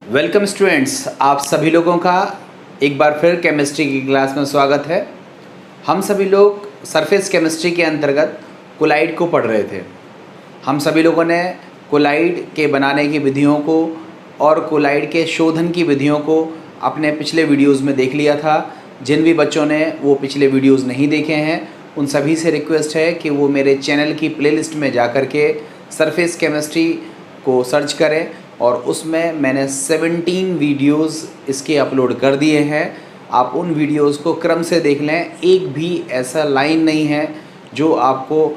Welcome students, आप सभी लोगों का एक बार फिर केमिस्ट्री की क्लास में स्वागत है। हम सभी लोग सरफेस केमिस्ट्री के अंतर्गत कोलाइड को पढ़ रहे थे। हम सभी लोगों ने कोलाइड के बनाने की विधियों को और कोलाइड के शोधन की विधियों को अपने पिछले वीडियोस में देख लिया था। जिन भी बच्चों ने वो पिछले वीडियोस नहीं देखे हैं उन सभी से रिक्वेस्ट है कि वो मेरे चैनल की प्लेलिस्ट में जाकर के सरफेस केमिस्ट्री को सर्च करें और उसमें मैंने 17 वीडियोस इसके अपलोड कर दिए हैं। आप उन वीडियोस को क्रम से देख लें, एक भी ऐसा लाइन नहीं है जो आपको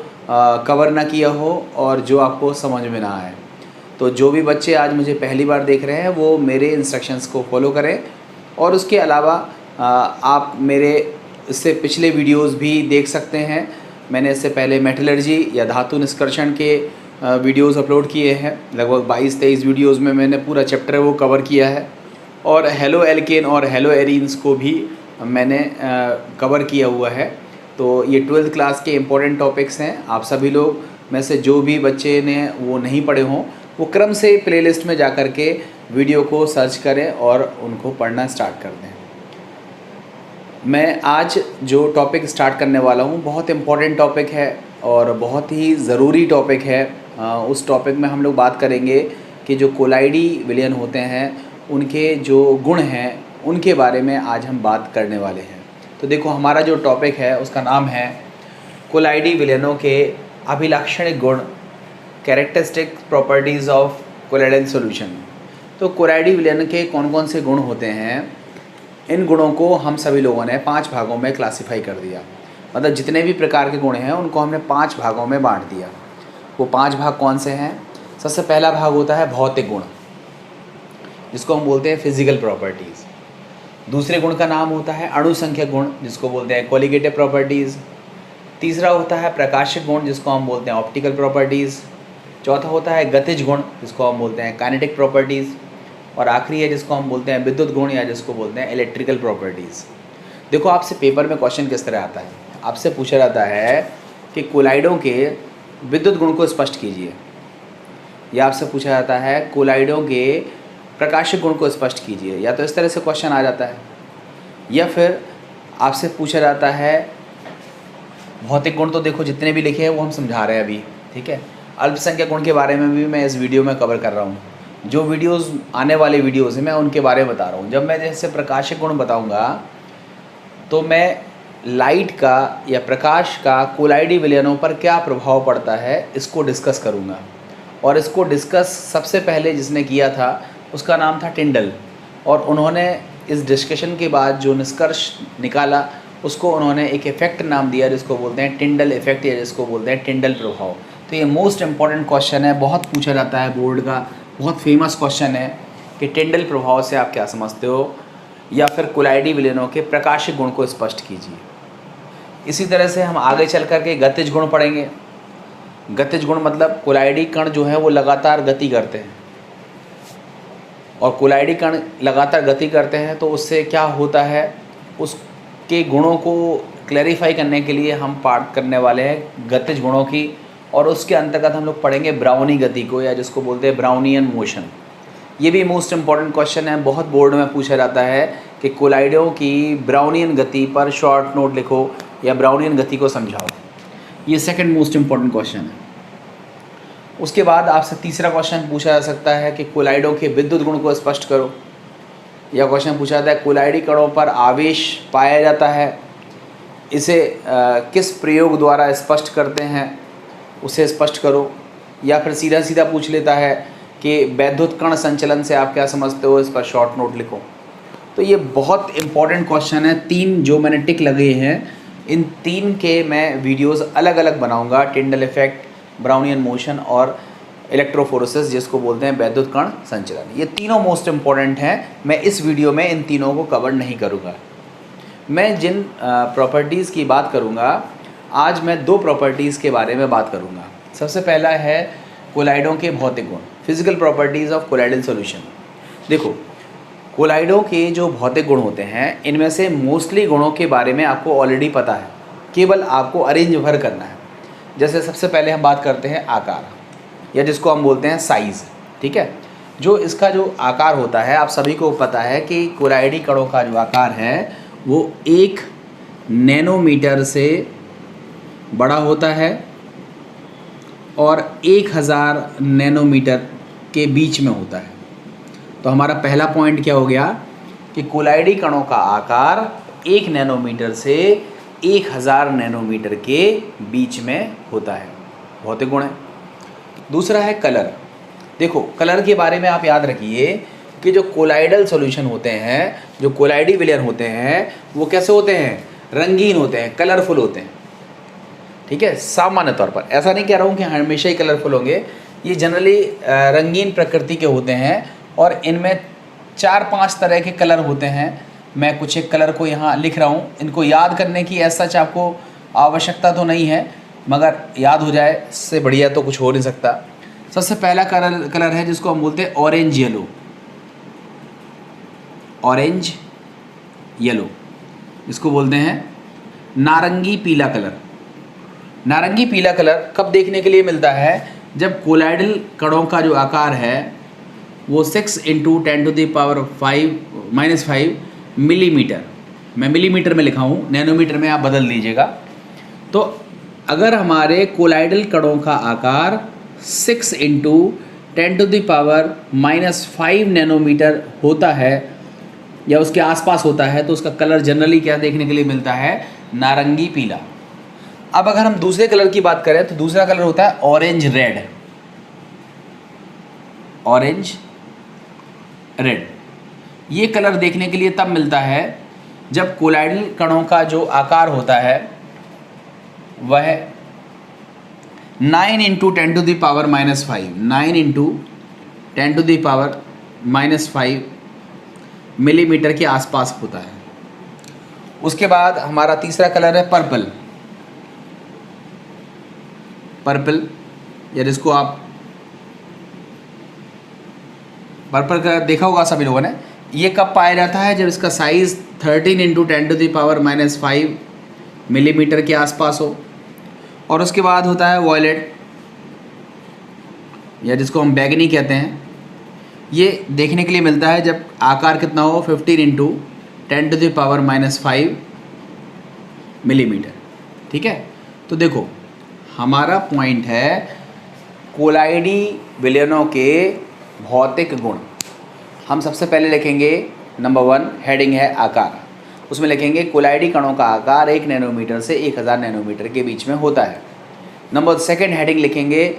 कवर ना किया हो और जो आपको समझ में ना आए। तो जो भी बच्चे आज मुझे पहली बार देख रहे हैं वो मेरे इंस्ट्रक्शंस को फॉलो करें और उसके अलावा आप मेरे इससे पिछले वीडियोस भी देख सकते हैं। मैंने इससे पहले मेटलर्जी या धातु निष्कर्षण के वीडियोस अपलोड किए हैं। लगभग 22-23 वीडियोस में मैंने पूरा चैप्टर वो कवर किया है और हेलो एल्केन और हेलो एरीन्स को भी मैंने कवर किया हुआ है। तो ये 12th क्लास के इम्पोर्टेंट टॉपिक्स हैं। आप सभी लोग में से जो भी बच्चे ने वो नहीं पढ़े हों वो क्रम से प्लेलिस्ट में जाकर के वीडियो को सर्च करें और उनको पढ़ना स्टार्ट कर दें। मैं आज जो टॉपिक स्टार्ट करने वाला हूँ बहुत इम्पोर्टेंट टॉपिक है और बहुत ही ज़रूरी टॉपिक है। उस टॉपिक में हम लोग बात करेंगे कि जो कोलाइडी विलयन होते हैं उनके जो गुण हैं उनके बारे में आज हम बात करने वाले हैं। तो देखो, हमारा जो टॉपिक है उसका नाम है कोलाइडी विलयनों के अभिलाक्षणिक गुण, characteristic properties of colloidal solution. तो कोलाइडी विलयन के कौन कौन से गुण होते हैं, इन गुणों को हम सभी लोगों ने 5 भागों में क्लासिफाई कर दिया। मतलब जितने भी प्रकार के गुण हैं उनको हमने 5 भागों में बांट दिया। वो 5 भाग कौन से हैं? सबसे पहला भाग होता है भौतिक गुण, जिसको हम बोलते हैं फिजिकल प्रॉपर्टीज़। दूसरे गुण का नाम होता है अणुसंख्यक गुण, जिसको बोलते हैं कोलिगेटिव प्रॉपर्टीज़। तीसरा होता है प्रकाशिक गुण, जिसको हम बोलते हैं ऑप्टिकल प्रॉपर्टीज़। चौथा होता है गतिज गुण, जिसको हम बोलते हैं काइनेटिक प्रॉपर्टीज़। और आखिरी है जिसको हम बोलते हैं विद्युत गुण या जिसको बोलते हैं इलेक्ट्रिकल प्रॉपर्टीज़। देखो, आपसे पेपर में क्वेश्चन किस तरह आता है, आपसे पूछा जाता है कि कोलाइडों के विद्युत गुण को स्पष्ट कीजिए, या आपसे पूछा जाता है कोलाइडों के प्रकाशिक गुण को स्पष्ट कीजिए। या तो इस तरह से क्वेश्चन आ जाता है, या फिर आपसे पूछा जाता है भौतिक गुण। तो देखो, जितने भी लिखे हैं वो हम समझा रहे हैं अभी, ठीक है। अल्पसंख्यक गुण के बारे में भी मैं इस वीडियो में कवर कर रहा हूँ। जो वीडियोस आने वाले वीडियोस हैं मैं उनके बारे में बता रहा हूँ। जब मैं जैसे प्रकाशिक गुण बताऊँगा तो मैं लाइट का या प्रकाश का कोलाइडी विलयनों पर क्या प्रभाव पड़ता है इसको डिस्कस करूँगा। और इसको डिस्कस सबसे पहले जिसने किया था उसका नाम था टिंडल, और उन्होंने इस डिस्कशन के बाद जो निष्कर्ष निकाला उसको उन्होंने एक इफ़ेक्ट नाम दिया जिसको बोलते हैं टिंडल इफ़ेक्ट या जिसको बोलते हैं टिंडल प्रभाव। तो ये मोस्ट इम्पॉर्टेंट क्वेश्चन है, बहुत पूछा जाता है, बोर्ड का बहुत फेमस क्वेश्चन है कि टिंडल प्रभाव से आप क्या समझते हो, या फिर कोलाइडी विलयनों के प्रकाशिक गुण को स्पष्ट कीजिए। इसी तरह से हम आगे चल कर के गतिज गुण पढ़ेंगे। गतिज गुण मतलब कोलाइडी कण जो है वो लगातार गति करते हैं, और कोलाइडी कण लगातार गति करते हैं तो उससे क्या होता है, उसके गुणों को क्लैरिफाई करने के लिए हम पाठ करने वाले हैं गतिज गुणों की। और उसके अंतर्गत हम लोग पढ़ेंगे ब्राउनी गति को, या जिसको बोलते हैं ब्राउनियन मोशन। ये भी मोस्ट इम्पॉर्टेंट क्वेश्चन है, बहुत बोर्ड में पूछा जाता है कि कोलाइडों की ब्राउनियन गति पर शॉर्ट नोट लिखो या ब्राउनियन गति को समझाओ। ये सेकंड मोस्ट इम्पॉर्टेंट क्वेश्चन है। उसके बाद आपसे तीसरा क्वेश्चन पूछा जा सकता है कि कोलाइडों के विद्युत गुण को स्पष्ट करो, या क्वेश्चन पूछा जाता है कोलाइडी कणों पर आवेश पाया जाता है, इसे किस प्रयोग द्वारा स्पष्ट करते हैं, उसे स्पष्ट करो। या फिर सीधा सीधा पूछ लेता है कि वैद्युत कण संचलन से आप क्या समझते हो, इस पर शॉर्ट नोट लिखो। तो ये बहुत इंपॉर्टेंट क्वेश्चन है। 3 जो मैंने टिक लगे हैं, इन 3 के मैं वीडियोस अलग अलग बनाऊंगा। टिंडल इफेक्ट, ब्राउनियन मोशन और इलेक्ट्रोफोरेसिस जिसको बोलते हैं वैद्युत कण संचलन, ये तीनों मोस्ट इम्पॉर्टेंट हैं। मैं इस वीडियो में इन तीनों को कवर नहीं करूँगा। मैं जिन प्रॉपर्टीज़ की बात करूँगा, आज मैं 2 प्रॉपर्टीज़ के बारे में बात करूँगा। सबसे पहला है कोलाइडों के भौतिक गुण, physical properties of colloidal solution. देखो, कोलाइडों के जो भौतिक गुण होते हैं इनमें से मोस्टली गुणों के बारे में आपको ऑलरेडी पता है, केवल आपको अरेंज भर करना है। जैसे सबसे पहले हम बात करते हैं आकार, या जिसको हम बोलते हैं साइज़, ठीक है। जो इसका जो आकार होता है, आप सभी को पता है कि कोलाइडी कणों का जो आकार है वो 1 नैनोमीटर से बड़ा होता है और 1000 नैनोमीटर के बीच में होता है। तो हमारा पहला पॉइंट क्या हो गया कि कोलाइडी कणों का आकार 1 नैनोमीटर से 1000 नैनोमीटर के बीच में होता है। भौतिक गुण है। दूसरा है कलर। देखो, कलर के बारे में आप याद रखिए कि जो कोलाइडल सॉल्यूशन होते हैं, जो कोलाइडी विलयन होते हैं, वो कैसे होते हैं? रंगीन होते हैं, कलरफुल होते हैं। ठीक है, सामान्य तौर पर ऐसा नहीं कह रहा हूँ कि हमेशा ही कलरफुल होंगे। ये जनरली रंगीन प्रकृति के होते हैं और इनमें 4-5 तरह के कलर होते हैं। मैं कुछ एक कलर को यहाँ लिख रहा हूँ। इनको याद करने की ऐसा सच आपको आवश्यकता तो नहीं है, मगर याद हो जाए इससे बढ़िया तो कुछ हो नहीं सकता। सबसे पहला कलर है जिसको हम बोलते हैं ऑरेंज येलो। ऑरेंज येलो इसको बोलते हैं। नारंगी पीला कलर। नारंगी पीला कलर कब देखने के लिए मिलता है? जब कोलाइडल कणों का जो आकार है वो 6 × 10⁻⁵ मिलीमीटर, मैं मिलीमीटर में लिखा हूँ, नैनोमीटर में आप बदल दीजिएगा। तो अगर हमारे कोलाइडल कणों का आकार 6 × 10⁻⁵ नैनोमीटर होता है या उसके आसपास होता है, तो उसका कलर जनरली क्या देखने के लिए मिलता है? नारंगी पीला। अब अगर हम दूसरे कलर की बात करें तो दूसरा कलर होता है ऑरेंज रेड। ऑरेंज रेड ये कलर देखने के लिए तब मिलता है जब कोलाइडल कणों का जो आकार होता है वह 9 × 10⁻⁵ 9 × 10⁻⁵ मिलीमीटर के आसपास होता है। उसके बाद हमारा तीसरा कलर है पर्पल। पर्पल या जिसको आप पर्पल कलर देखा होगा सभी लोगों ने। ये कब पाया जाता है? जब इसका साइज़ 13 × 10⁻⁵ मिलीमीटर के आसपास हो। और उसके बाद होता है वॉयलेट या जिसको हम बैगनी कहते हैं। ये देखने के लिए मिलता है जब आकार कितना हो? 15 × 10⁻⁵ मिलीमीटर। ठीक है, तो देखो हमारा पॉइंट है कोलाइडी विलयनों के भौतिक गुण। हम सबसे पहले लिखेंगे नंबर 1 हेडिंग है आकार। उसमें लिखेंगे कोलाइडी कणों का आकार 1 नैनोमीटर से 1000 नैनोमीटर के बीच में होता है। नंबर 2 हेडिंग लिखेंगे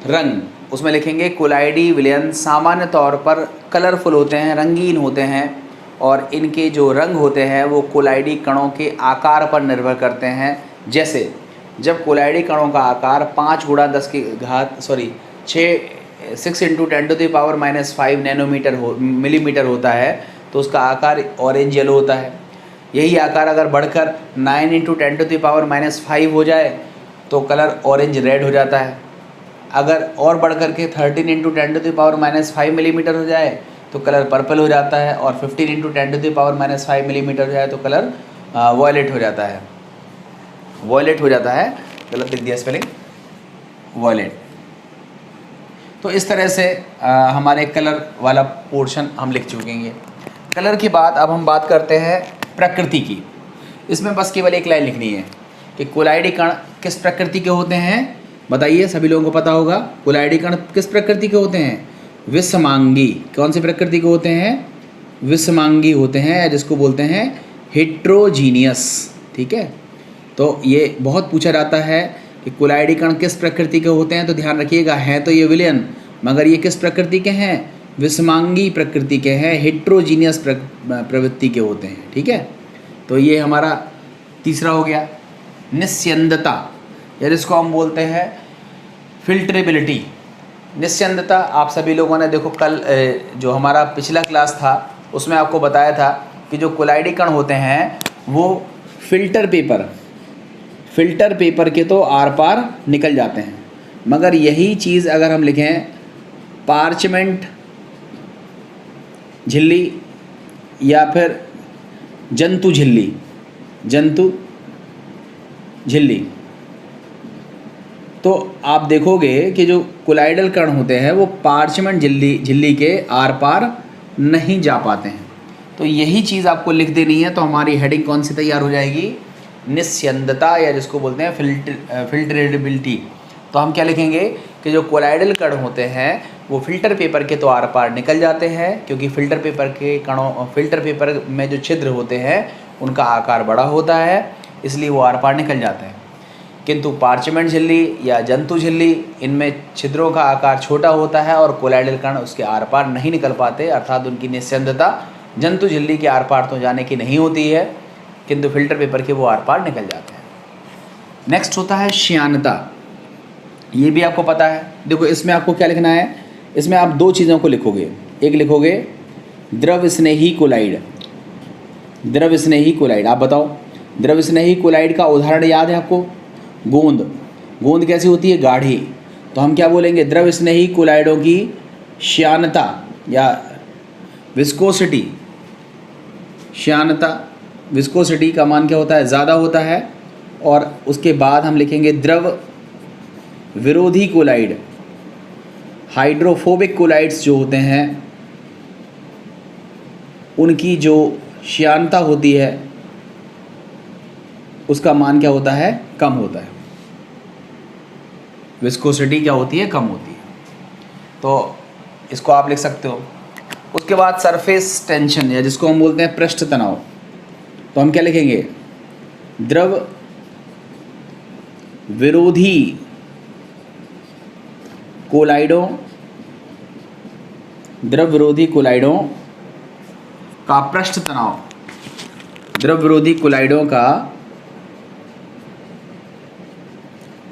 रंग। उसमें लिखेंगे कोलाइडी विलयन सामान्य तौर पर कलरफुल होते हैं, रंगीन होते हैं और इनके जो रंग होते हैं वो कोलाइडी कणों के आकार पर निर्भर करते हैं। जैसे जब कोलाइडी कणों का आकार 5 × 6 × 10⁻⁵ नैनोमीटर मिलीमीटर होता है तो उसका आकार ऑरेंज येलो होता है। यही आकार अगर बढ़कर 9 × 10⁻⁵ हो जाए तो कलर ऑरेंज रेड हो जाता है। अगर और बढ़कर के 13 × 10⁻⁵ मिलीमीटर हो जाए तो कलर पर्पल हो जाता है और 15 × 10⁻⁵ मिलीमीटर हो जाए तो कलर वॉयलेट हो जाता है। वॉयलेट हो जाता है, गलत लिख दिया स्पेलिंग, वॉयलेट। तो इस तरह से हमारे कलर वाला पोर्शन हम लिख चुकेंगे। कलर के बाद अब हम बात करते हैं प्रकृति की। इसमें बस केवल एक लाइन लिखनी है कि कोलाइडी कण किस प्रकृति के होते हैं। बताइए, सभी लोगों को पता होगा कोलाइडी कण किस प्रकृति के होते हैं? विषमांगी। कौन सी प्रकृति के होते हैं? विषमांगी होते हैं, जिसको बोलते हैं हेट्रोजीनियस। ठीक है, तो ये बहुत पूछा जाता है कि कोलाइडी कण किस प्रकृति के होते हैं। तो ध्यान रखिएगा, हैं तो ये विलयन, मगर ये किस प्रकृति के हैं? विषमांगी प्रकृति के हैं, हेट्रोजीनियस प्रवृत्ति के होते हैं। ठीक है, तो ये हमारा तीसरा हो गया। निस्यंदता या जिसको हम बोलते हैं फिल्ट्रेबिलिटी। निस्यंदता आप सभी लोगों ने देखो कल जो हमारा पिछला क्लास था उसमें आपको बताया था कि जो कोलाइडी कण होते हैं वो फिल्टर पेपर के तो आर पार निकल जाते हैं, मगर यही चीज़ अगर हम लिखें पार्चमेंट झिल्ली या फिर जंतु झिल्ली तो आप देखोगे कि जो कोलाइडल कण होते हैं वो पार्चमेंट झिल्ली के आर पार नहीं जा पाते हैं। तो यही चीज़ आपको लिख देनी है। तो हमारी हेडिंग कौन सी तैयार हो जाएगी? निस्यंदता, या जिसको बोलते हैं फिल्टरेबिलिटी। तो हम क्या लिखेंगे कि जो कोलाइडल कण होते हैं वो फिल्टर पेपर के तो आर पार निकल जाते हैं, क्योंकि फिल्टर पेपर में जो छिद्र होते हैं उनका आकार बड़ा होता है, इसलिए वो आर पार निकल जाते हैं। किंतु पार्चमेंट झिल्ली या जंतु झिल्ली, इनमें छिद्रों का आकार छोटा होता है और कोलाइडल कण उसके आर पार नहीं निकल पाते, अर्थात उनकी निस्यंदता जंतु झिल्ली के आर पार तो जाने की नहीं होती है, किंतु फिल्टर पेपर के वो आर पार निकल जाते हैं। नेक्स्ट होता है श्यानता। ये भी आपको पता है। देखो इसमें आपको क्या लिखना है, इसमें आप दो चीज़ों को लिखोगे। एक लिखोगे द्रव स्नेही कोलाइड। द्रव स्नेही कोलाइड, आप बताओ द्रव स्नेही कोलाइड का उदाहरण याद है आपको? गोंद। गोंद कैसी होती है? गाढ़ी। तो हम क्या बोलेंगे? द्रव स्नेही कोलाइडों की श्यानता या विस्कोसिटी, श्यानता विस्कोसिटी का मान क्या होता है? ज़्यादा होता है। और उसके बाद हम लिखेंगे द्रव विरोधी कोलाइड, हाइड्रोफोबिक कोलाइड्स जो होते हैं उनकी जो श्यानता होती है उसका मान क्या होता है? कम होता है। विस्कोसिटी क्या होती है? कम होती है। तो इसको आप लिख सकते हो। उसके बाद सरफेस टेंशन, या जिसको हम बोलते हैं पृष्ठ तनाव। तो हम क्या लिखेंगे? द्रव विरोधी कोलाइडों, द्रव विरोधी कोलाइडों का पृष्ठ तनाव, द्रव विरोधी कोलाइडों का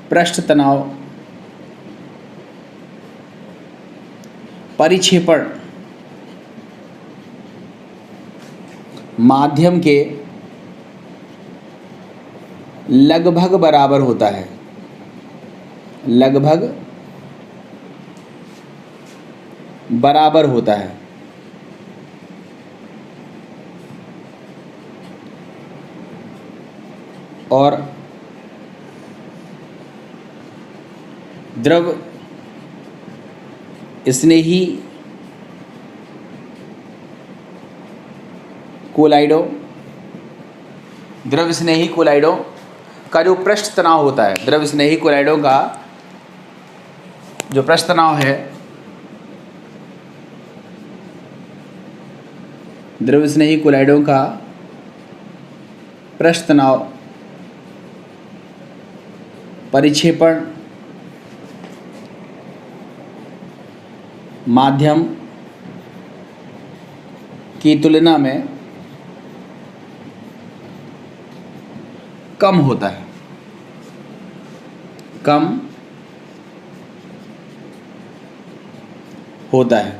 पृष्ठ तनाव परिक्षेपण माध्यम के लगभग बराबर होता है। लगभग बराबर होता है। और द्रव स्नेही कोलाइडों, द्रव स्नेही कोलाइडों का जो पृष्ठ तनाव होता है, द्रव स्नेही कोलाइडों का जो पृष्ठ तनाव है, द्रव स्नेही कोलाइडों का पृष्ठ तनाव परिक्षेपण माध्यम की तुलना में कम होता है। कम होता है।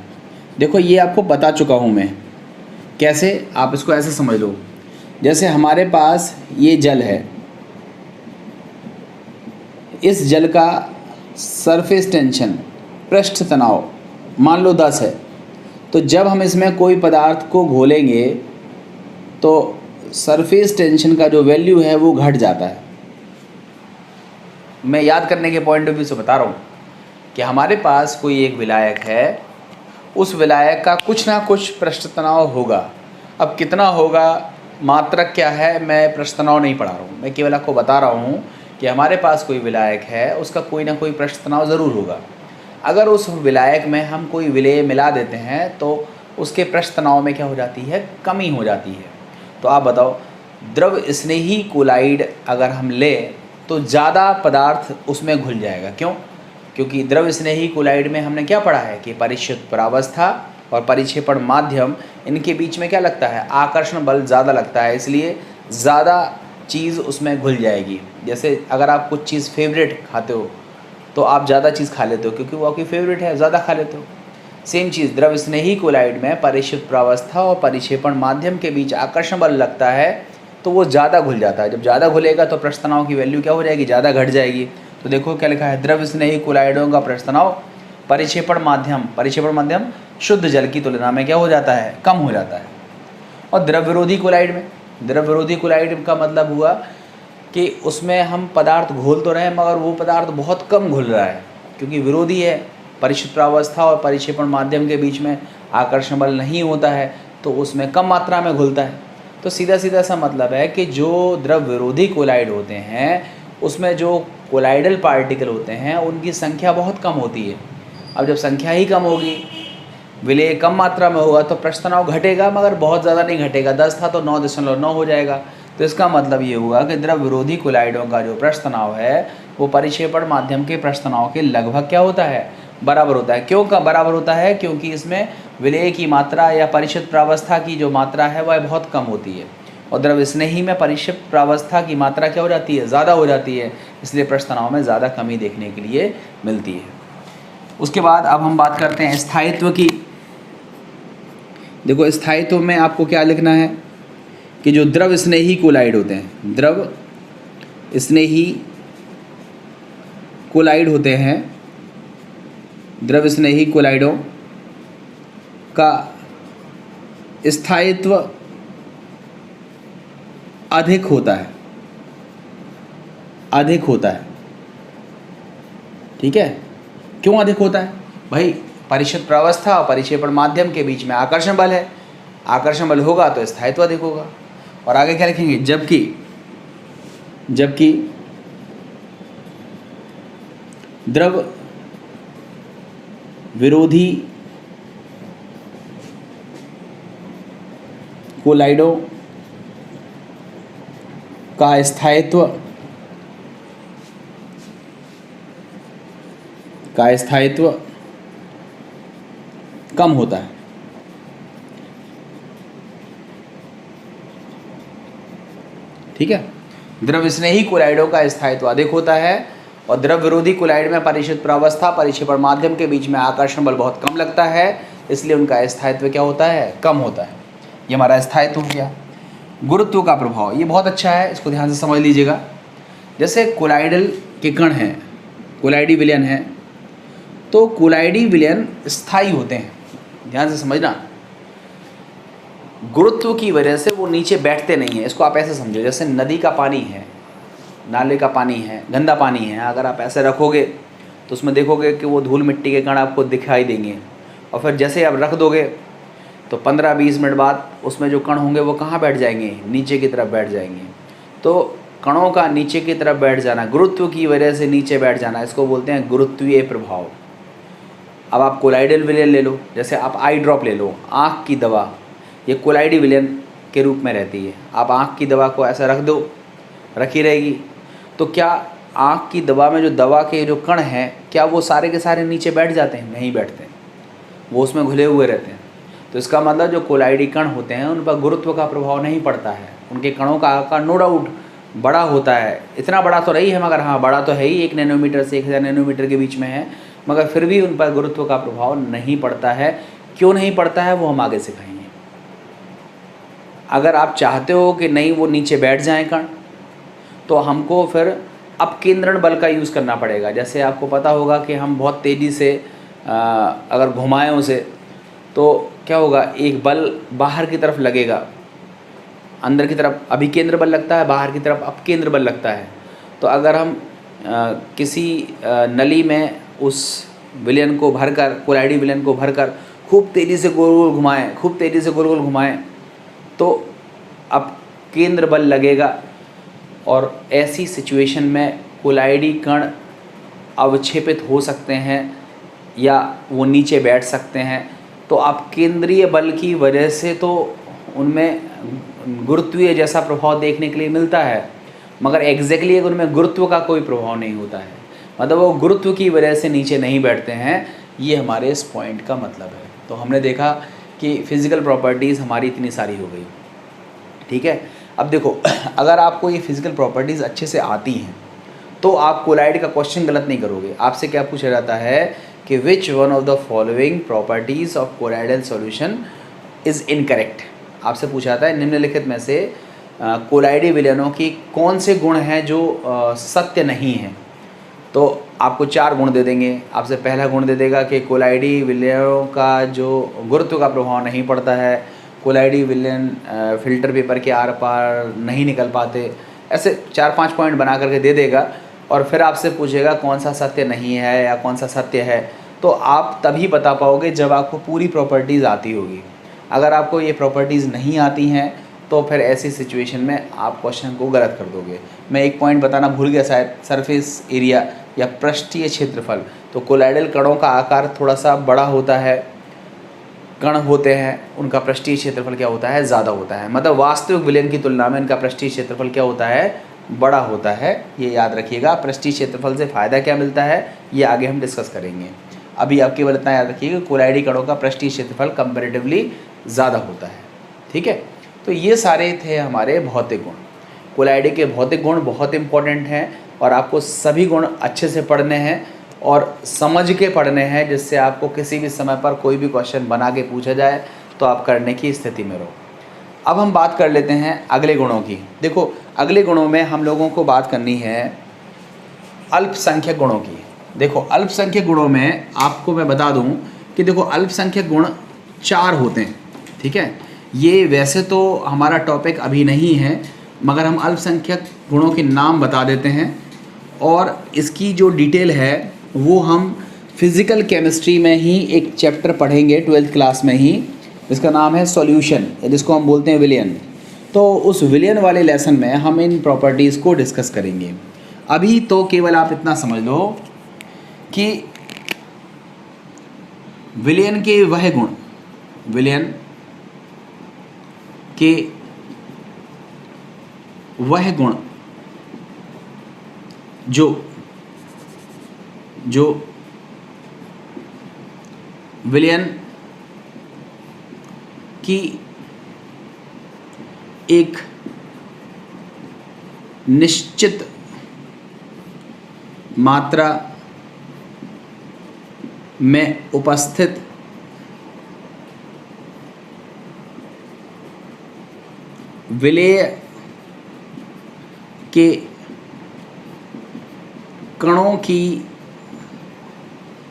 देखो ये आपको बता चुका हूँ मैं। कैसे? आप इसको ऐसे समझ लो, जैसे हमारे पास ये जल है, इस जल का सरफेस टेंशन, पृष्ठ तनाव मान लो 10 है। तो जब हम इसमें कोई पदार्थ को घोलेंगे तो सरफेस टेंशन का जो वैल्यू है वो घट जाता है। मैं याद करने के पॉइंट ऑफ व्यू से बता रहा हूँ कि हमारे पास कोई एक विलायक है, उस विलायक का कुछ ना कुछ पृष्ठ तनाव होगा। अब कितना होगा, मात्रक क्या है, मैं पृष्ठ तनाव नहीं पढ़ा रहा हूँ, मैं केवल आपको बता रहा हूँ कि हमारे पास कोई विलायक है, उसका कोई ना कोई पृष्ठ तनाव ज़रूर होगा। अगर उस विलायक में हम कोई विलेय मिला देते हैं तो उसके पृष्ठ तनाव में क्या हो जाती है? कमी हो जाती है। तो आप बताओ, द्रव स्नेही कोलाइड अगर हम लें तो ज़्यादा पदार्थ उसमें घुल जाएगा। क्यों? क्योंकि द्रव स्नेही कोलाइड में हमने क्या पढ़ा है कि परिशुद्ध प्रावस्था और परिक्षेपण माध्यम, इनके बीच में क्या लगता है? आकर्षण बल ज़्यादा लगता है, इसलिए ज़्यादा चीज़ उसमें घुल जाएगी। जैसे अगर आप कुछ चीज़ फेवरेट खाते हो तो आप ज़्यादा चीज़ खा लेते हो क्योंकि वो आपकी फेवरेट है, ज़्यादा खा लेते हो। सेम चीज़ द्रव स्नेही कोलाइड में परिशुद्ध प्रावस्था और परिक्षेपण माध्यम के बीच आकर्षण बल लगता है तो वो ज़्यादा घुल जाता है। जब ज़्यादा घुलेगा तो पृष्ठ तनाव की वैल्यू क्या हो जाएगी? ज़्यादा घट जाएगी। तो देखो क्या लिखा है, द्रव स्नेही कोलाइडों का पृष्ठ तनाव परिक्षेपण माध्यम शुद्ध जल की तुलना में क्या हो जाता है? कम हो जाता है। और द्रव विरोधी कोलाइड में, द्रव विरोधी कोलाइड का मतलब हुआ कि उसमें हम पदार्थ घोल तो रहे हैं मगर वो पदार्थ बहुत कम घुल रहा है, क्योंकि विरोधी है। परिशुद्ध प्रावस्था और परिक्षेपण माध्यम के बीच में आकर्षण बल नहीं होता है, तो उसमें कम मात्रा में घुलता है। तो सीधा सीधा सा मतलब है कि जो द्रव विरोधी कोलाइड होते हैं उसमें जो कोलाइडल पार्टिकल होते हैं उनकी संख्या बहुत कम होती है। अब जब संख्या ही कम होगी, विलेय कम मात्रा में होगा, तो पृष्ठ तनाव घटेगा मगर बहुत ज़्यादा नहीं घटेगा। 10 था तो 9.9 हो जाएगा। तो इसका मतलब ये हुआ कि द्रव विरोधी कोलाइडों का जो पृष्ठ तनाव है वो परिक्षेपण माध्यम के पृष्ठ तनाव के लगभग क्या होता है, बराबर होता है। क्यों का बराबर होता है? क्योंकि इसमें विलेय की मात्रा या परिशुद्ध प्रावस्था की जो मात्रा है वह बहुत कम होती है, और द्रव स्नेही में परिशुद्ध प्रावस्था की मात्रा क्या हो जाती है, ज़्यादा हो जाती है। इसलिए पृष्ठ तनाव में ज़्यादा कमी देखने के लिए मिलती है। उसके बाद अब हम बात करते हैं स्थायित्व की। देखो, स्थायित्व में आपको क्या लिखना है कि जो द्रव स्नेही कोलाइड होते हैं, द्रव स्नेही कोलाइड होते हैं, द्रव स्नेही कोलाइडों का स्थायित्व अधिक होता है, अधिक होता है। ठीक है, क्यों अधिक होता है भाई? परिशुद्ध प्रावस्था और परिक्षेपण माध्यम के बीच में आकर्षण बल है, आकर्षण बल होगा तो स्थायित्व अधिक होगा। और आगे क्या लिखेंगे? जबकि द्रव विरोधी कोलाइडों का स्थायित्व कम होता है। ठीक है, द्रव स्नेही कोलाइडों का स्थायित्व अधिक होता है और द्रव विरोधी कोलाइड में परिशुद्ध प्रावस्था परिक्षेपण माध्यम के बीच में आकर्षण बल बहुत कम लगता है, इसलिए उनका स्थायित्व क्या होता है, कम होता है। ये हमारा स्थायित्व हो गया। गुरुत्व का प्रभाव, ये बहुत अच्छा है, इसको ध्यान से समझ लीजिएगा। जैसे कोलाइडल के कण हैं, कोलाइडी विलयन है, तो कोलाइडी विलयन स्थायी होते हैं, ध्यान से समझना। गुरुत्व की वजह से वो नीचे बैठते नहीं हैं। इसको आप ऐसे समझो, जैसे नदी का पानी है, नाले का पानी है, गंदा पानी है, अगर आप ऐसे रखोगे तो उसमें देखोगे कि वो धूल मिट्टी के कण आपको दिखाई देंगे, और फिर जैसे आप रख दोगे तो 15-20 मिनट बाद उसमें जो कण होंगे वो कहाँ बैठ जाएंगे, नीचे की तरफ बैठ जाएंगे। तो कणों का नीचे की तरफ बैठ जाना, गुरुत्व की वजह से नीचे बैठ जाना, इसको बोलते हैं गुरुत्वीय प्रभाव। अब आप कोलाइडल विलयन ले लो, जैसे आप आई ड्रॉप ले लो, आँख की दवा, ये कोलाइडी विलयन के रूप में रहती है। आप आँख की दवा को ऐसा रख दो, रखी रहेगी, तो क्या आँख की दवा में जो दवा के जो कण हैं क्या वो सारे के सारे नीचे बैठ जाते हैं? नहीं बैठते, वो उसमें घुले हुए रहते हैं। तो इसका मतलब जो कोलाइडी कण होते हैं उन पर गुरुत्व का प्रभाव नहीं पड़ता है। उनके कणों का आकार नो डाउट बड़ा होता है, इतना बड़ा तो नहीं है मगर हाँ बड़ा तो है ही, 1 नैनोमीटर से 1000 नैनोमीटर के बीच में है, मगर फिर भी उन पर गुरुत्व का प्रभाव नहीं पड़ता है। क्यों नहीं पड़ता है वो हम आगे सिखाएंगे। अगर आप चाहते हो कि नहीं वो नीचे बैठ जाएं कण, तो हमको फिर अपकेंद्रण बल का यूज़ करना पड़ेगा। जैसे आपको पता होगा कि हम बहुत तेज़ी से अगर घुमाएं उसे, तो क्या होगा, एक बल बाहर की तरफ लगेगा, अंदर की तरफ अभिकेंद्र बल लगता है, बाहर की तरफ अपकेंद्र बल लगता है। तो अगर हम किसी नली में उस विलयन को भरकर, कोलाइडी विलयन को भरकर खूब तेज़ी से गोल गोल घुमाएँ, खूब तेज़ी से गोल गोल घुमाएँ, तो अब केंद्र बल लगेगा और ऐसी सिचुएशन में कोलाइडी कण अवक्षेपित हो सकते हैं या वो नीचे बैठ सकते हैं। तो आप केंद्रीय बल की वजह से तो उनमें गुरुत्वीय जैसा प्रभाव देखने के लिए मिलता है, मगर एग्जैक्टली उनमें गुरुत्व का कोई प्रभाव नहीं होता है, मतलब वो गुरुत्व की वजह से नीचे नहीं बैठते हैं। ये हमारे इस पॉइंट का मतलब है। तो हमने देखा कि फिज़िकल प्रॉपर्टीज़ हमारी इतनी सारी हो गई। ठीक है, अब देखो, अगर आपको ये फिज़िकल प्रॉपर्टीज़ अच्छे से आती हैं तो आप कोलाइड का क्वेश्चन गलत नहीं करोगे। आपसे क्या पूछा जाता है कि which one of the following properties of colloidal solution is incorrect. आपसे पूछा जाता है निम्नलिखित में से कोलाइडी विलयनों की कौन से गुण हैं जो सत्य नहीं हैं। तो आपको 4 गुण दे देंगे। आपसे पहला गुण दे देगा कि कोलाइडी विलयनों का जो गुरुत्व का प्रभाव नहीं पड़ता है, कोलाइडी विलयन फिल्टर पेपर के आर पार नहीं निकल पाते, ऐसे 4-5 पॉइंट बना करके दे देगा और फिर आपसे पूछेगा कौन सा सत्य नहीं है या कौन सा सत्य है। तो आप तभी बता पाओगे जब आपको पूरी प्रॉपर्टीज़ आती होगी। अगर आपको ये प्रॉपर्टीज़ नहीं आती हैं तो फिर ऐसी सिचुएशन में आप क्वेश्चन को गलत कर दोगे। मैं एक पॉइंट बताना भूल गया शायद, सरफेस एरिया या पृष्ठीय क्षेत्रफल। तो कोलाइडल कणों का आकार थोड़ा सा बड़ा होता है, कण होते हैं उनका पृष्ठीय क्षेत्रफल क्या होता है, ज़्यादा होता है। मतलब वास्तविक विलयन की तुलना में इनका पृष्ठीय क्षेत्रफल क्या होता है, बड़ा होता है। ये याद रखिएगा। पृष्ठीय क्षेत्रफल से फ़ायदा क्या मिलता है ये आगे हम डिस्कस करेंगे। अभी आप केवल इतना याद रखिएगा, कोलाइडी कणों का पृष्ठीय क्षेत्रफल कंपैरेटिवली ज़्यादा होता है। ठीक है, तो ये सारे थे हमारे भौतिक गुण। कोलाइडी के भौतिक गुण बहुत इंपॉर्टेंट हैं और आपको सभी गुण अच्छे से पढ़ने हैं और समझ के पढ़ने हैं, जिससे आपको किसी भी समय पर कोई भी क्वेश्चन बना के पूछा जाए तो आप करने की स्थिति में रहो। अब हम बात कर लेते हैं अगले गुणों की। देखो, अगले गुणों में हम लोगों को बात करनी है अल्पसंख्यक गुणों की। देखो, अल्पसंख्यक गुणों में आपको मैं बता दूं कि देखो अल्पसंख्यक गुण 4 होते हैं। ठीक है, ये वैसे तो हमारा टॉपिक अभी नहीं है, मगर हम अल्पसंख्यक गुणों के नाम बता देते हैं और इसकी जो डिटेल है वो हम फिज़िकल केमिस्ट्री में ही एक चैप्टर पढ़ेंगे 12th क्लास में ही। इसका नाम है सॉल्यूशन, जिसको हम बोलते हैं विलयन। तो उस विलयन वाले लेसन में हम इन प्रॉपर्टीज़ को डिस्कस करेंगे। अभी तो केवल आप इतना समझ लो कि विलयन के वह गुण, विलयन के वह गुण जो विलयन की एक निश्चित मात्रा में उपस्थित विलेय के कणों की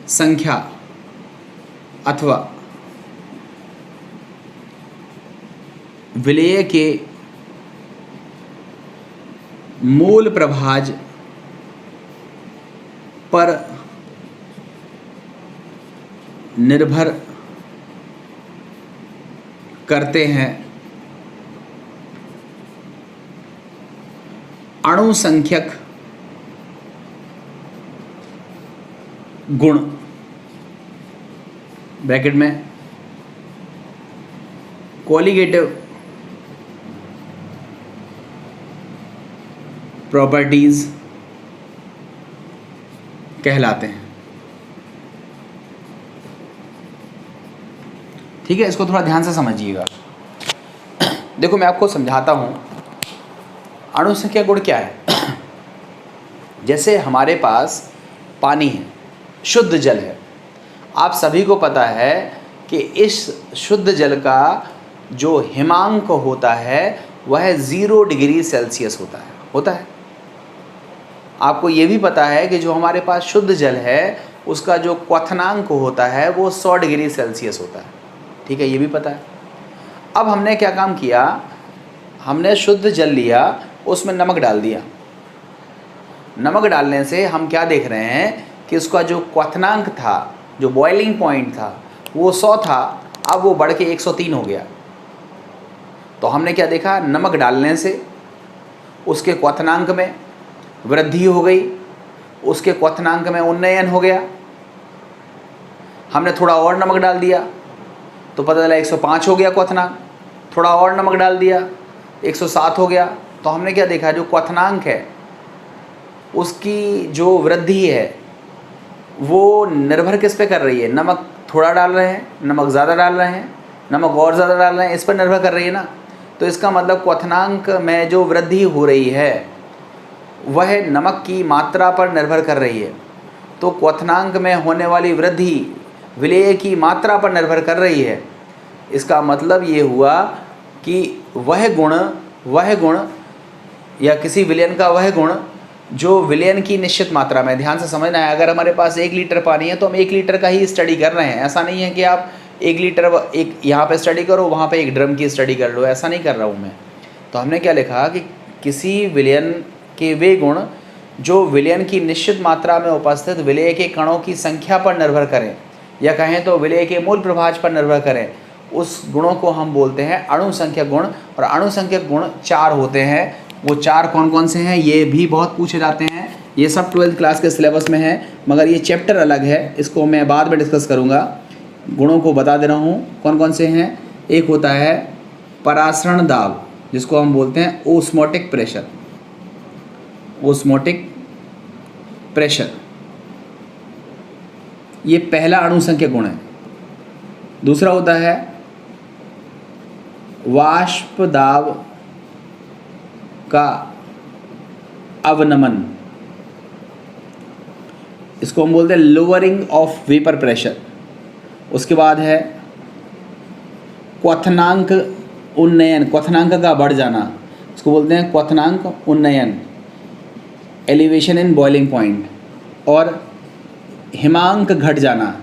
संख्या अथवा विलेय के मूल प्रभाज पर निर्भर करते हैं अणुसंख्यक गुण, ब्रैकेट में कोलिगेटिव प्रॉपर्टीज कहलाते हैं। ठीक है, इसको थोड़ा ध्यान से समझिएगा। देखो, मैं आपको समझाता हूं अणुसंख्यक गुण क्या है। जैसे हमारे पास पानी है, शुद्ध जल है। आप सभी को पता है कि इस शुद्ध जल का जो हिमांक होता है वह 0 डिग्री सेल्सियस होता है। आपको ये भी पता है कि जो हमारे पास शुद्ध जल है उसका जो क्वथनांक होता है वो 100 डिग्री सेल्सियस होता है। ठीक है, ये भी पता है। अब हमने क्या काम किया, हमने शुद्ध जल लिया, उसमें नमक डाल दिया। नमक डालने से हम क्या देख रहे हैं कि उसका जो क्वथनांक था, जो बॉइलिंग पॉइंट था, वो 100 था, अब वो बढ़ के 103 हो गया। तो हमने क्या देखा, नमक डालने से उसके क्वथनांक में वृद्धि हो गई, उसके क्वथनांक में उन्नयन हो गया। हमने थोड़ा और नमक डाल दिया तो पता चला 105 हो गया क्वथनांक, थोड़ा और नमक डाल दिया 107 हो गया। तो हमने क्या देखा, जो क्वथनांक है उसकी जो वृद्धि है वो निर्भर किस पे कर रही है, नमक थोड़ा डाल रहे हैं, नमक ज़्यादा डाल रहे हैं, नमक और ज़्यादा डाल रहे हैं, इस पर निर्भर कर रही है ना। तो इसका मतलब क्वथनांक में जो वृद्धि हो रही है वह नमक की मात्रा पर निर्भर कर रही है। तो क्वथनांक में होने वाली वृद्धि विलेय की मात्रा पर निर्भर कर रही है। इसका मतलब ये हुआ कि वह गुण या किसी विलयन का वह गुण जो विलयन की निश्चित मात्रा में, ध्यान से समझना है। अगर हमारे पास 1 लीटर पानी है तो हम 1 लीटर का ही स्टडी कर रहे हैं। ऐसा नहीं है कि आप 1 लीटर एक यहाँ पे स्टडी करो, वहाँ पे 1 ड्रम की स्टडी कर लो, ऐसा नहीं कर रहा हूँ मैं। तो हमने क्या लिखा कि किसी विलयन के वे गुण जो विलयन की निश्चित मात्रा में उपस्थित विलेय के कणों की संख्या पर निर्भर करें, या कहें तो विलेय के मूल प्रभाज पर निर्भर करें, उस गुणों को हम बोलते हैं अणुसंख्यक गुण। और अणुसंख्यक गुण 4 होते हैं। वो 4 कौन कौन से हैं ये भी बहुत पूछे जाते हैं। ये सब 12th क्लास के सिलेबस में है, मगर ये चैप्टर अलग है, इसको मैं बाद में डिस्कस करूँगा। गुणों को बता दे रहा हूँ कौन कौन से हैं। एक होता है परासरण दाब, जिसको हम बोलते हैं ओस्मोटिक प्रेशर। ओस्मोटिक प्रेशर ये पहला अणुसंख्यक गुण है। दूसरा होता है वाष्प दाब का अवनमन, इसको हम बोलते हैं लोअरिंग ऑफ वेपर प्रेशर। उसके बाद है क्वथनांक उन्नयन, क्वथनांक का बढ़ जाना, इसको बोलते हैं क्वथनांक उन्नयन, एलिवेशन इन बॉइलिंग पॉइंट। और हिमांक घट जाना,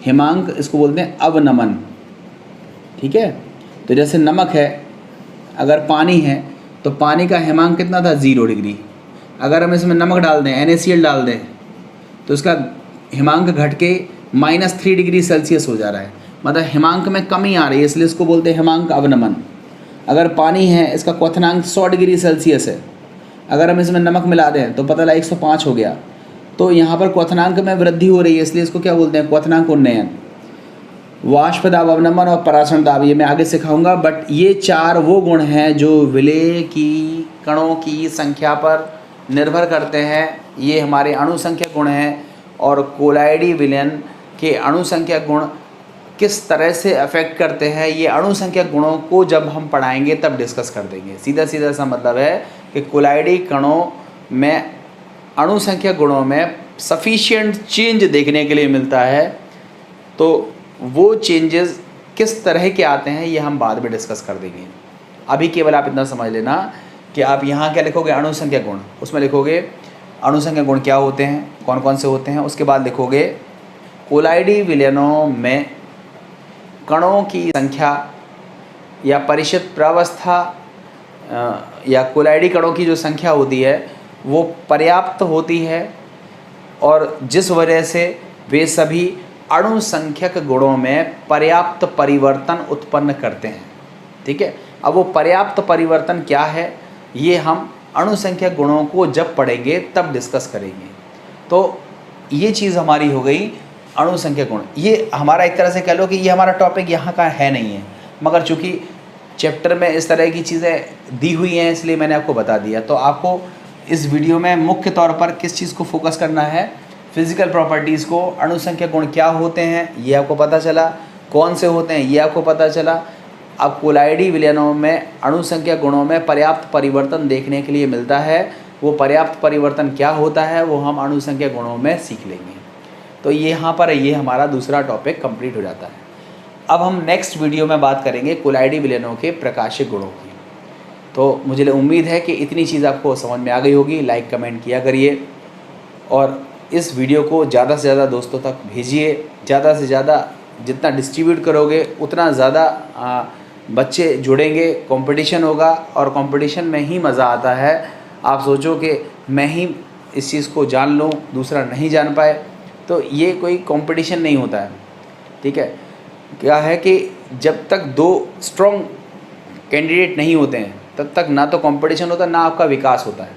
हिमांक इसको बोलते हैं अवनमन। ठीक है, तो जैसे नमक है, अगर पानी है तो पानी का हिमांक कितना था 0 डिग्री। अगर हम इसमें नमक डाल दें, NaCl डाल दें, तो इसका हिमांक घट के -3 डिग्री सेल्सियस हो जा रहा है, मतलब हिमांक में कमी आ रही है, इसलिए इसको बोलते हैं हिमांक अवनमन। अगर पानी है, इसका क्वथनांक 100 डिग्री सेल्सियस है, अगर हम इसमें नमक मिला दें तो पता लगा 105 हो गया, तो यहाँ पर क्वथनांक में वृद्धि हो रही है, इसलिए इसको क्या बोलते हैं क्वथनांक उन्नयन। वाष्प दाब अवनमन और परासरण दाब ये मैं आगे सिखाऊंगा, बट ये 4 वो गुण हैं जो विलेय की कणों की संख्या पर निर्भर करते हैं। ये हमारे अणुसंख्यक गुण हैं। और कोलाइडी विलयन के अणुसंख्यक गुण किस तरह से अफेक्ट करते हैं, ये अणुसंख्यक गुणों को जब हम पढ़ाएंगे तब डिस्कस कर देंगे। सीधा सीधा सा मतलब है कि कोलाइडी कणों में अणुसंख्यक गुणों में सफिशिएंट चेंज देखने के लिए मिलता है, तो वो चेंजेस किस तरह के आते हैं ये हम बाद में डिस्कस कर देंगे। अभी केवल आप इतना समझ लेना कि आप यहाँ क्या लिखोगे, अणुसंख्यक गुण, उसमें लिखोगे अणुसंख्यक गुण क्या होते हैं, कौन कौन से होते हैं। उसके बाद लिखोगे कोलाइडी विलयनों में कणों की संख्या या परिचित प्रावस्था या कोलाइडी कणों की जो संख्या होती है वो पर्याप्त होती है, और जिस वजह से वे सभी अणुसंख्यक गुणों में पर्याप्त परिवर्तन उत्पन्न करते हैं। ठीक है, अब वो पर्याप्त परिवर्तन क्या है ये हम अणुसंख्यक गुणों को जब पढ़ेंगे तब डिस्कस करेंगे। तो ये चीज़ हमारी हो गई अणुसंख्यक गुण। ये हमारा एक तरह से कह लो कि ये हमारा टॉपिक यहाँ का है नहीं है, मगर चूँकि चैप्टर में इस तरह की चीज़ें दी हुई हैं इसलिए मैंने आपको बता दिया। तो आपको इस वीडियो में मुख्य तौर पर किस चीज़ को फोकस करना है, फिज़िकल प्रॉपर्टीज़ को। अणुसंख्यक गुण क्या होते हैं ये आपको पता चला, कौन से होते हैं ये आपको पता चला। अब कोलाइडी विलयनों में अणुसंख्यक गुणों में पर्याप्त परिवर्तन देखने के लिए मिलता है, वो पर्याप्त परिवर्तन क्या होता है वो हम अणुसंख्यक गुणों में सीख लेंगे। तो ये यहाँ पर ये हमारा दूसरा टॉपिक कंप्लीट हो जाता है। अब हम नेक्स्ट वीडियो में बात करेंगे कोलाइडी विलयनों के प्रकाशिक गुणों की। तो मुझे उम्मीद है कि इतनी चीज़ आपको समझ में आ गई होगी। लाइक कमेंट किया करिए और इस वीडियो को ज़्यादा से ज़्यादा दोस्तों तक भेजिए। ज़्यादा से ज़्यादा जितना डिस्ट्रीब्यूट करोगे उतना ज़्यादा बच्चे जुड़ेंगे, कंपटीशन होगा और कंपटीशन में ही मज़ा आता है। आप सोचो कि मैं ही इस चीज़ को जान लूँ, दूसरा नहीं जान पाए, तो ये कोई कंपटीशन नहीं होता है। ठीक है, क्या है कि जब तक 2 स्ट्रॉन्ग कैंडिडेट नहीं होते हैं तब तक ना तो कंपटीशन होता ना आपका विकास होता है।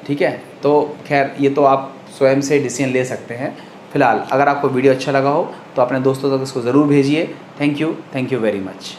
ठीक है, तो खैर ये तो आप स्वयं से डिसीजन ले सकते हैं। फिलहाल अगर आपको वीडियो अच्छा लगा हो तो अपने दोस्तों तक इसको ज़रूर भेजिए। Thank you very much.